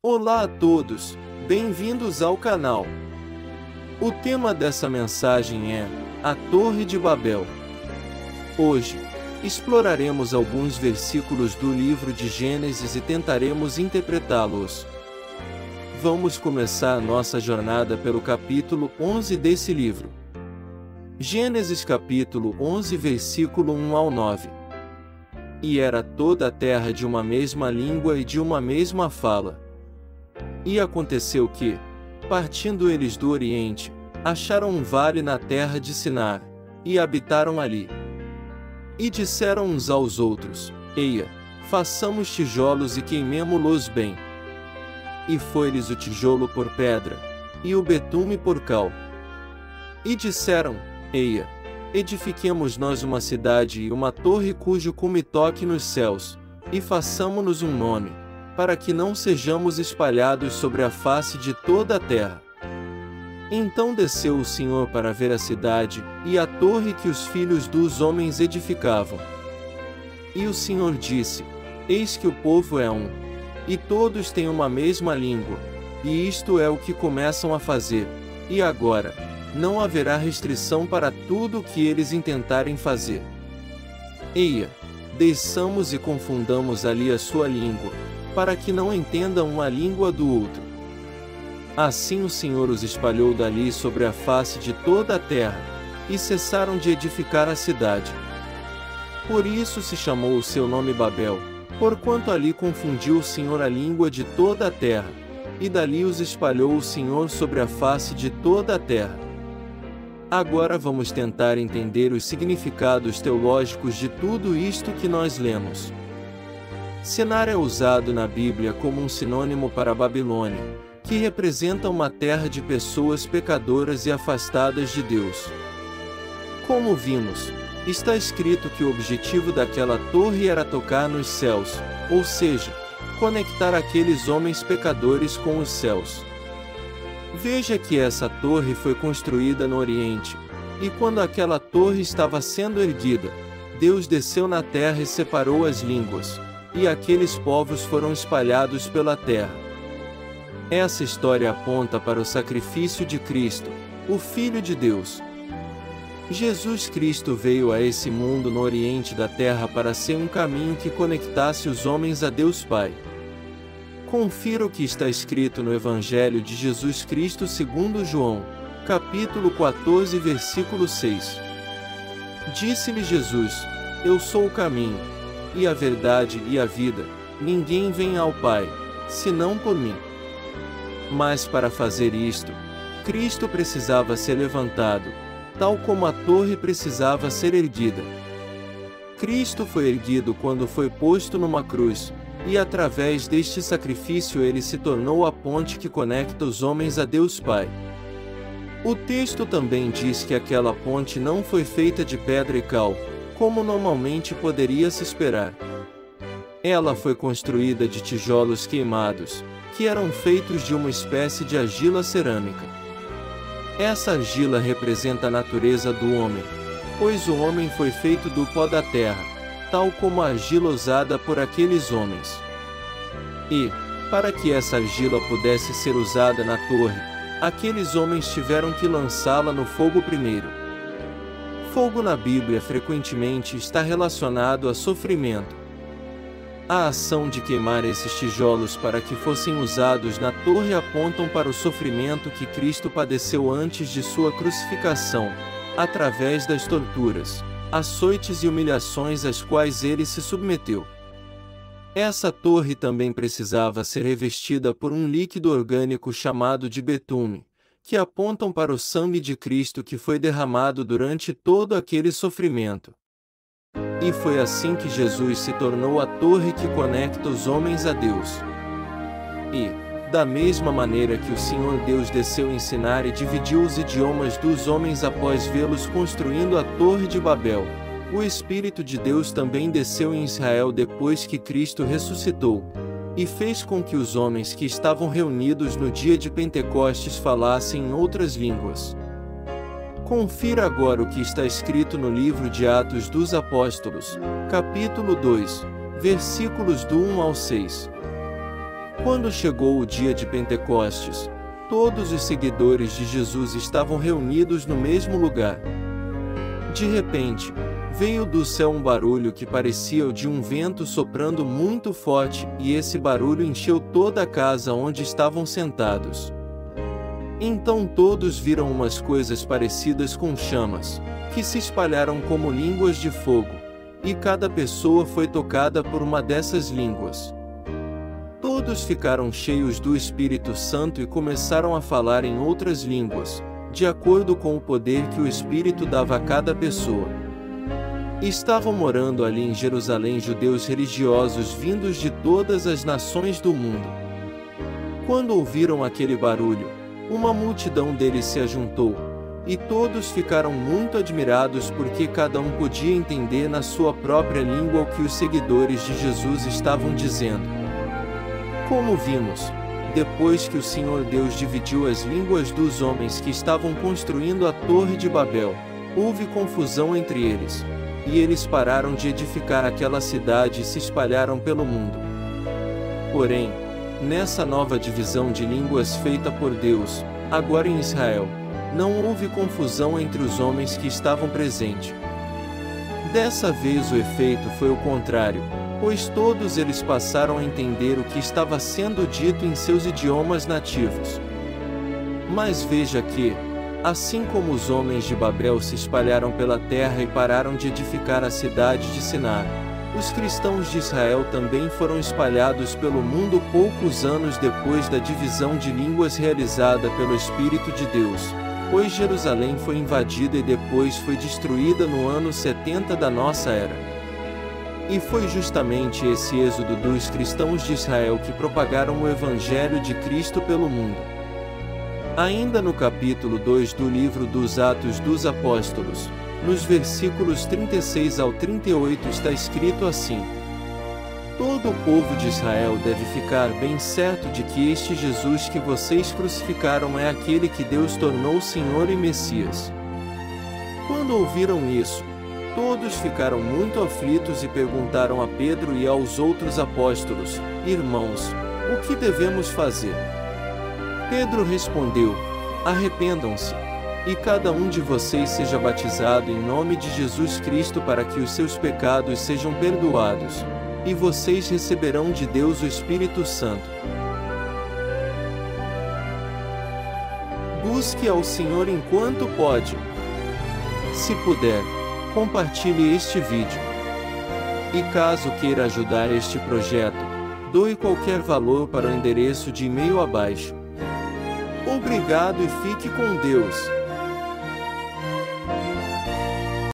Olá a todos, bem-vindos ao canal. O tema dessa mensagem é a Torre de Babel. Hoje, exploraremos alguns versículos do livro de Gênesis e tentaremos interpretá-los. Vamos começar nossa jornada pelo capítulo 11 desse livro. Gênesis capítulo 11, versículo 1 ao 9. E era toda a terra de uma mesma língua e de uma mesma fala. E aconteceu que, partindo eles do Oriente, acharam um vale na terra de Sinar, e habitaram ali. E disseram uns aos outros: Eia, façamos tijolos e queimemo-los bem. E foi-lhes o tijolo por pedra, e o betume por cal. E disseram: Eia, edifiquemos nós uma cidade e uma torre cujo cume toque nos céus, e façamo-nos um nome, para que não sejamos espalhados sobre a face de toda a terra. Então desceu o Senhor para ver a cidade, e a torre que os filhos dos homens edificavam. E o Senhor disse: Eis que o povo é um, e todos têm uma mesma língua, e isto é o que começam a fazer, e agora, não haverá restrição para tudo o que eles intentarem fazer. Eia, desçamos e confundamos ali a sua língua, para que não entendam uma língua do outro. Assim o Senhor os espalhou dali sobre a face de toda a terra, e cessaram de edificar a cidade. Por isso se chamou o seu nome Babel, porquanto ali confundiu o Senhor a língua de toda a terra, e dali os espalhou o Senhor sobre a face de toda a terra. Agora vamos tentar entender os significados teológicos de tudo isto que nós lemos. Sinar é usado na Bíblia como um sinônimo para Babilônia, que representa uma terra de pessoas pecadoras e afastadas de Deus. Como vimos, está escrito que o objetivo daquela torre era tocar nos céus, ou seja, conectar aqueles homens pecadores com os céus. Veja que essa torre foi construída no Oriente, e quando aquela torre estava sendo erguida, Deus desceu na terra e separou as línguas, e aqueles povos foram espalhados pela terra. Essa história aponta para o sacrifício de Cristo, o Filho de Deus. Jesus Cristo veio a esse mundo no Oriente da Terra para ser um caminho que conectasse os homens a Deus Pai. Confira o que está escrito no Evangelho de Jesus Cristo segundo João, capítulo 14, versículo 6. Disse-lhe Jesus: Eu sou o caminho, e a verdade e a vida, ninguém vem ao Pai, senão por mim. Mas para fazer isto, Cristo precisava ser levantado, tal como a torre precisava ser erguida. Cristo foi erguido quando foi posto numa cruz, e através deste sacrifício ele se tornou a ponte que conecta os homens a Deus Pai. O texto também diz que aquela ponte não foi feita de pedra e cal, como normalmente poderia se esperar. Ela foi construída de tijolos queimados, que eram feitos de uma espécie de argila cerâmica. Essa argila representa a natureza do homem, pois o homem foi feito do pó da terra, tal como a argila usada por aqueles homens. E, para que essa argila pudesse ser usada na torre, aqueles homens tiveram que lançá-la no fogo primeiro. Fogo na Bíblia frequentemente está relacionado a sofrimento. A ação de queimar esses tijolos para que fossem usados na torre apontam para o sofrimento que Cristo padeceu antes de sua crucificação, através das torturas, açoites e humilhações às quais ele se submeteu. Essa torre também precisava ser revestida por um líquido orgânico chamado de betume, que apontam para o sangue de Cristo que foi derramado durante todo aquele sofrimento. E foi assim que Jesus se tornou a torre que conecta os homens a Deus. E, da mesma maneira que o Senhor Deus desceu em Sinar e dividiu os idiomas dos homens após vê-los construindo a Torre de Babel, o Espírito de Deus também desceu em Israel depois que Cristo ressuscitou, e fez com que os homens que estavam reunidos no dia de Pentecostes falassem em outras línguas. Confira agora o que está escrito no livro de Atos dos Apóstolos, capítulo 2, versículos do 1 ao 6. Quando chegou o dia de Pentecostes, todos os seguidores de Jesus estavam reunidos no mesmo lugar. De repente, veio do céu um barulho que parecia o de um vento soprando muito forte, e esse barulho encheu toda a casa onde estavam sentados. Então todos viram umas coisas parecidas com chamas, que se espalharam como línguas de fogo, e cada pessoa foi tocada por uma dessas línguas. Todos ficaram cheios do Espírito Santo e começaram a falar em outras línguas, de acordo com o poder que o Espírito dava a cada pessoa. Estavam morando ali em Jerusalém judeus religiosos vindos de todas as nações do mundo. Quando ouviram aquele barulho, uma multidão deles se ajuntou, e todos ficaram muito admirados porque cada um podia entender na sua própria língua o que os seguidores de Jesus estavam dizendo. Como vimos, depois que o Senhor Deus dividiu as línguas dos homens que estavam construindo a Torre de Babel, houve confusão entre eles, e eles pararam de edificar aquela cidade e se espalharam pelo mundo. Porém, nessa nova divisão de línguas feita por Deus, agora em Israel, não houve confusão entre os homens que estavam presentes. Dessa vez o efeito foi o contrário, pois todos eles passaram a entender o que estava sendo dito em seus idiomas nativos. Mas veja que, assim como os homens de Babel se espalharam pela terra e pararam de edificar a cidade de Sinar, os cristãos de Israel também foram espalhados pelo mundo poucos anos depois da divisão de línguas realizada pelo Espírito de Deus, pois Jerusalém foi invadida e depois foi destruída no ano 70 da nossa era. E foi justamente esse êxodo dos cristãos de Israel que propagaram o Evangelho de Cristo pelo mundo. Ainda no capítulo 2 do livro dos Atos dos Apóstolos, nos versículos 36 ao 38 está escrito assim: Todo o povo de Israel deve ficar bem certo de que este Jesus que vocês crucificaram é aquele que Deus tornou Senhor e Messias. Quando ouviram isso, todos ficaram muito aflitos e perguntaram a Pedro e aos outros apóstolos: Irmãos, o que devemos fazer? Pedro respondeu: Arrependam-se, e cada um de vocês seja batizado em nome de Jesus Cristo para que os seus pecados sejam perdoados, e vocês receberão de Deus o Espírito Santo. Busque ao Senhor enquanto pode. Se puder, compartilhe este vídeo. E caso queira ajudar este projeto, doe qualquer valor para o endereço de e-mail abaixo. Obrigado e fique com Deus.